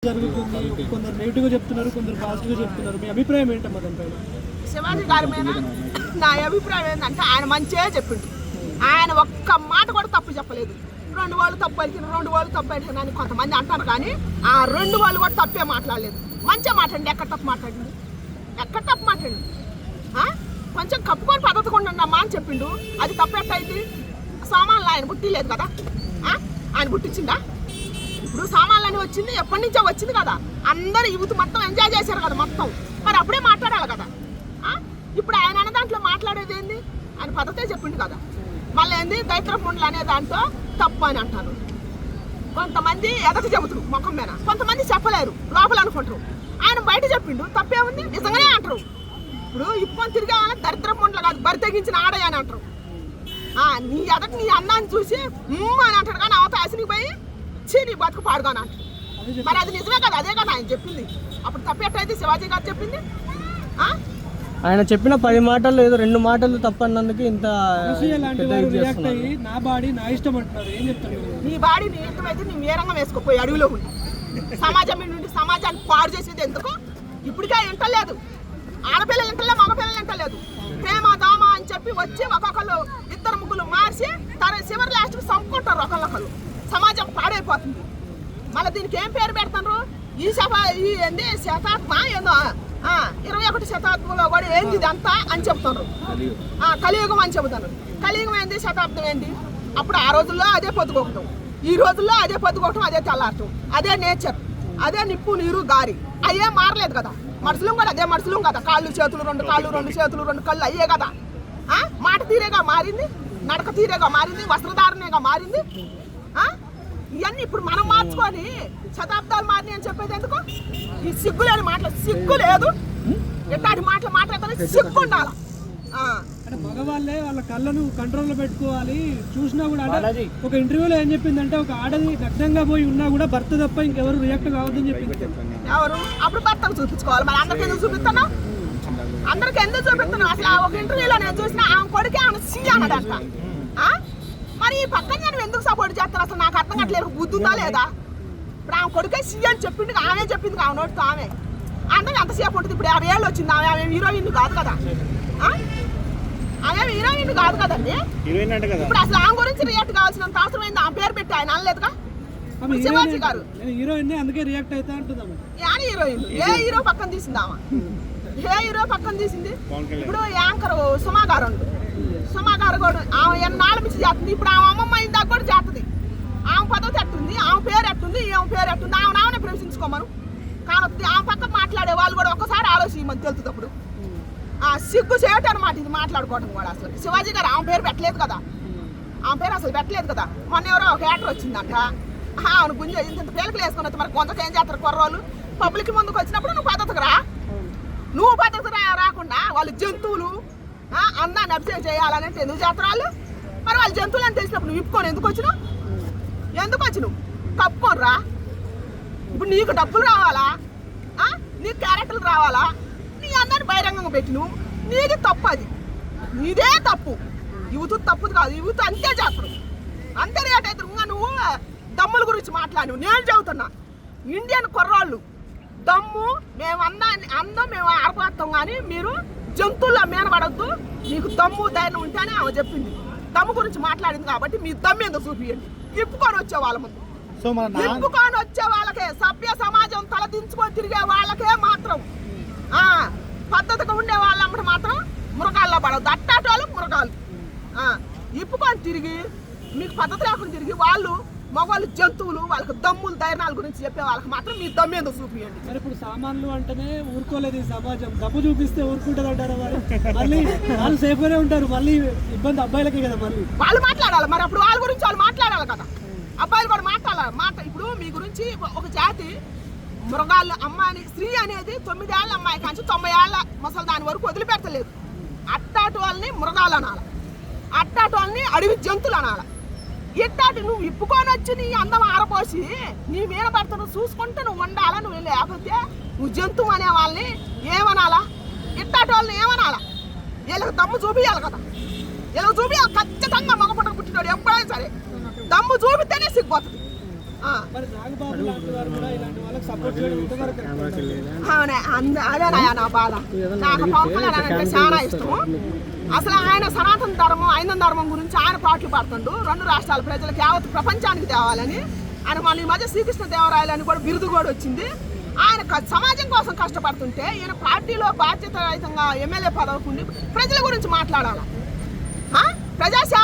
జరుగుతుంది. కొందరు నెగిటివ్ గా చెప్తున్నారు, కొందరు పాజిటివ్ గా చెప్తున్నారు. మీ అభిప్రాయం ఏంటమ్మా దానిపైన? శివాజీ గారి మీద నా అభిప్రాయం ఏంటంటే ఆయన మంచిగా చెప్పిండు. ఆయన ఒక్క మాట కూడా తప్పు చెప్పలేదు. 2 వాళ్ళు తప్పు అడిగిన 2 వాళ్ళు తప్పు అడిగిన అని కొంతమంది అంటారు, కానీ ఆ 2 వాళ్ళు కూడా తప్పే మాట్లాడలేదు. మంచిగా మాట్లాడండి. ఎక్కడ తప్పు మాట్లాడింది? ఎక్కడ తప్పు మాట్లాడింది? కొంచెం కప్పుకొని పద్ధతి కొండమ్మా అని చెప్పిండు. అది తప్పెట్టయితే సామాన్లు ఆయన బుట్టి లేదు కదా, ఆయన బుట్టించిందా? ఇప్పుడు సామాన్లు అని వచ్చింది, ఎప్పటి నుంచో వచ్చింది కదా. అందరూ యూత్ మొత్తం ఎంజాయ్ చేశారు కదా మొత్తం. మరి అప్పుడే మాట్లాడాలి కదా. ఇప్పుడు ఆయన అన్న దాంట్లో మాట్లాడేది ఏంది? ఆయన పద్ధతే చెప్పిండు కదా. మళ్ళీ ఏంది దైత్రపుండ్లు అనే దాంట్లో తప్పు అని అంటారు. కొంతమంది ఎదట చెబుతారు ముఖం మీద, కొంతమంది చెప్పలేరు, లోపల అనుకుంటారు. ఆయన బయట చెప్పిండు, తప్పేముంది? నిజంగానే అంటారు. ఇప్పుడు ఇప్పని తిరిగే వాళ్ళకి దరిద్రపుండ్లు కాదు, బరి తెగించిన ఆడయ అని అంటారు. నీ ఎదట నీ అన్నాన్ని చూసి అని అంటాడు, కానీ అవతాసినికి పోయి నీ బతుకు పాడుగాను అంటారు. మరి అది నిజమే కదా, అదే కదా ఆయన చెప్పింది. అప్పుడు తప్పెట్టయితే శివాజీ గారు చెప్పింది. ఆయన చెప్పిన 10 మాటల్లో ఏదో 2 మాటలు తప్పన్నందుకు ఇంత నా బాడీ నా ఇష్టం అంటున్నారు. ఏం చెప్తారు? నీ బాడీ నీ ఇష్టం అయితే నీ మేరంగా వేసుకోపోయి అడవిలో ఉండి సమాజం నుండి సమాజాన్ని పాడు చేసేది ఎందుకు? ఇప్పటికే వింటలేదు, ఆడపిల్లలు వింటలే, మగపిల్లలు వింటలేదు. ప్రేమ దామ అని చెప్పి వచ్చి ఒక్కొక్కరు 2 ముగ్గులు మార్చి చివరి లాస్ట్కి చంపుకుంటారు ఒకళ్ళొకరు. సమాజం పాడైపోతుంది. మళ్ళీ దీనికి ఏం పేరు పెడతారు? ఈ ఏంది శతాబ్దం ఏందో 21వ శతాబ్దంలో కూడా ఏంది ఇదంతా అని చెప్తున్నారు. కలియుగం అని చెబుతాను. కలియుగం ఏంది, శతాబ్దం ఏంది? అప్పుడు ఆ రోజుల్లో అదే పొద్దుకోవటం, ఈ రోజుల్లో అదే పొద్దుకోవటం, అదే తెల్లారటం, అదే నేచర్, అదే నిప్పు నీరు గారి. అయ్యే మారలేదు కదా. మనుషులు కూడా అదే మనుషులు కదా. కాళ్ళు చేతులు 2 కాళ్ళు, 2 చేతులు 2 కళ్ళు అయ్యే కదా. మాట తీరేగా మారింది, నడక తీరేగా మారింది, వస్త్రధారణగా మారింది. ఇవన్నీ ఇప్పుడు మనం మార్చుకొని శతాబ్దాలు మారినాయి అని చెప్పేది ఎందుకు? ఈ సిగ్గు లేని మాటలు, సిగ్గు లేదు. ఎట్లాంటి మాటలు మాట్లాడతారు, సిగ్గు ఉండాలి. మగవాళ్ళే వాళ్ళ కళ్ళను కంట్రోల్లో పెట్టుకోవాలి. చూసినా కూడా ఒక ఇంటర్వ్యూలో ఏం చెప్పిందంటే, ఒక ఆడది నగ్నంగా పోయి ఉన్నా కూడా భర్త తప్ప ఇంకెవరు రియాక్ట్ కావద్దని చెప్పింది. ఎవరు? అప్పుడు భర్తను చూపించుకోవాలి. మరి అందరికి ఎందుకు చూపిస్తున్నా? అందరికి ఎందుకు చూపిస్తున్నా? అసలు ఒక ఇంటర్వ్యూలో నేను చూసిన ఆమె కొడుకే ఆమె సీ అన్నదంట. మరి ఈ పక్కన నేను ఎందుకు సపోర్ట్ చేస్తాను అసలు నాకు అర్థం కావట్లేదు. బుద్ధి ఉందా లేదా? ఇప్పుడు ఆమె కొడుకే సీ అని చెప్పింది, ఆమె చెప్పింది, ఆమె నోటితో ఆమె. అంటే ఎంతసేపు ఉంటుంది? ఇప్పుడు 50 ఏళ్ళు వచ్చింది. ఆమె హీరోయిన్ కాదు కదా, ఆమె హీరోయిన్ కాదు కదండి. ఇప్పుడు అసలు ఆమె గురించి రియాక్ట్ కావాల్సినంత అవసరం అయింది. ఆమె పేరు పెట్టి ఆయన అనలేదుగా శివాజీ గారు. హీరోయిన్ అందుకే రియాక్ట్ అవుతా అంటున్నాము. యాని హీరోయిన్? ఏ హీరో పక్కన తీసింది ఆమె? ఏ హీరో పక్కన తీసింది? ఇప్పుడు యాంకర్ సుమా గారు ఉంది. సుమా గారు కూడా ఆమె ఎన్నాళ్ళు మించి చేస్తుంది. ఇప్పుడు ఆమె అమ్మమ్మ అయిన దాకా కూడా చేస్తుంది. ఆమె పద్ధతి ఎట్టుంది, ఆమె పేరు ఎట్టుంది, ఆమె పేరు ఎట్టుంది, ఆమె నామనే ప్రవేశించుకోమను. కానీ ఆమె పక్కన మాట్లాడే వాళ్ళు కూడా ఒక్కసారి ఆలోచించమని తెలుస్తుంది. అప్పుడు సిగ్గు చేయటం అనమాట ఇది మాట్లాడుకోవడం కూడా. అసలు శివాజీ గారు ఆమె పేరు పెట్టలేదు కదా, ఆమె పేరు అసలు పెట్టలేదు కదా. మొన్న ఎవరో ఒక యాక్టర్ వచ్చిందంట, ఆమెను గుంజ ఇంత పేలికలు వేసుకుని వచ్చి మరి కొంతకు ఏం చేస్తారు కుర్రోళ్ళు? పబ్లిక్ ముందుకు వచ్చినప్పుడు నువ్వు పద్ధతికి రా. నువ్వు పద్ధతికి రాకుండా వాళ్ళు జంతువులు అందాన్ని అభిషేకం చేయాలంటే ఎందుకు చేస్తారు వాళ్ళు? మరి వాళ్ళు జంతువులు అని తెలిసినప్పుడు నువ్వు ఇప్పుకొని ఎందుకు వచ్చినావు? ఎందుకు వచ్చినావు? కప్పుకొని రా. ఇప్పుడు నీకు డబ్బులు రావాలా, నీకు క్యారెక్టర్లు రావాలా? నీ అందరిని బహిరంగంగా పెట్టి నువ్వు నీది తప్పు, అది నీదే తప్పు. యువత తప్పుది కాదు, యువత అంతే చేస్తారు, అంతే రేట్ అవుతారు. ఇంకా నువ్వు దమ్ముల గురించి మాట్లాడి నేను చెబుతున్నా, ఇండియన్ కుర్రాళ్ళు దమ్ము మేము అందం మేము ఆడపడతాం, కానీ మీరు జంతువుల్లో మేనపడద్దు. నీకు దమ్ము ధైర్యం ఉంటేనే ఆమె చెప్పింది. దమ్ము గురించి మాట్లాడింది కాబట్టి మీ దమ్ము ఎందుకు చూపియండి. ఇప్పుకొని వచ్చే వాళ్ళ ముందు, ఇప్పుకొని వచ్చే వాళ్ళకే, సభ్య సమాజం తలదించుకొని తిరిగే వాళ్ళకే మాత్రం, పద్ధతిగా ఉండే వాళ్ళమ్మట మాత్రం మృగాల్లో పడవద్దు. అట్టాటోళ్ళు మృగాలు. ఇప్పుకొని తిరిగి మీకు పద్ధతి లేకుండా తిరిగి వాళ్ళు మగవాళ్ళు జంతువులు, వాళ్ళకి దమ్ములు ధైర్యాల గురించి చెప్పే వాళ్ళకి మాత్రం మీ దమ్ము ఎందుకు చూపియండి. మరి ఇప్పుడు సామాన్లు అంటేనే ఊరుకోలేదు ఈ సమాజం. దమ్ము చూపిస్తే ఊరుకుంటుంది అంటారు. మళ్ళీ వాళ్ళు సేఫ్గానే ఉంటారు, మళ్ళీ ఇబ్బంది అబ్బాయిలకే కదా. మళ్ళీ వాళ్ళు మాట్లాడాలి. మరి అప్పుడు వాళ్ళ గురించి వాళ్ళు మాట్లాడాలి కదా, అబ్బాయిలు కూడా మాట్లాడాలి. ఇప్పుడు మీ గురించి ఒక జాతి మృగాలు అమ్మాయి స్త్రీ అనేది 9 ఏళ్ళ అమ్మాయి కానీ 90 ఏళ్ళ ముసలి దాని వరకు వదిలిపెట్టలేదు. అట్టాటి వాళ్ళని మృగాలు అనాలి, అట్టాటి వాళ్ళని అడవి జంతువులు అనాలి. ఇట్టాటి నువ్వు ఇప్పుకొని వచ్చి నీ అందం ఆరపోసి నీ మీద పడతాను చూసుకుంటే నువ్వు ఉండాలా. నువ్వు లేకపోతే నువ్వు జంతువు అనే వాళ్ళని ఏమనాలా? ఇట్టాటి వాళ్ళని ఏమనాలా? వీళ్ళకి దమ్ము చూపించాలి కదా, వీళ్ళకి చూపించాలి ఖచ్చితంగా. మగ పుట్టక పుట్టినోడు ఎప్పుడైనా సరే దమ్ము చూపితేనే సిగ్గుపోతుంది. ఆ. మరి నాగబాబు లాంటి వారు కూడా ఇలాంటి వాళ్ళకి సపోర్ట్ చేయడం ఎంతవరకు కరెక్ట్? అవునే అదేనాయా నా బాధ. నాకు పవన్ కళ్యాణ్ అంటే చాలా ఇష్టము. అసలు ఆయన సనాతన ధర్మం ఐందవ ధర్మం గురించి ఆయన పాటలు పాడుతుండు. 2 రాష్ట్రాల ప్రజలకు యావత్ ప్రపంచానికి తేవాలని ఆయన మన ఈ మధ్య శ్రీకృష్ణ దేవరాయలు అని కూడా బిరుదు కూడా వచ్చింది. ఆయన సమాజం కోసం కష్టపడుతుంటే ఈయన పార్టీలో బాధ్యతాయుతంగా ఎమ్మెల్యే పదవికి ఉండి ప్రజల గురించి మాట్లాడాలి. ప్రజాసేవ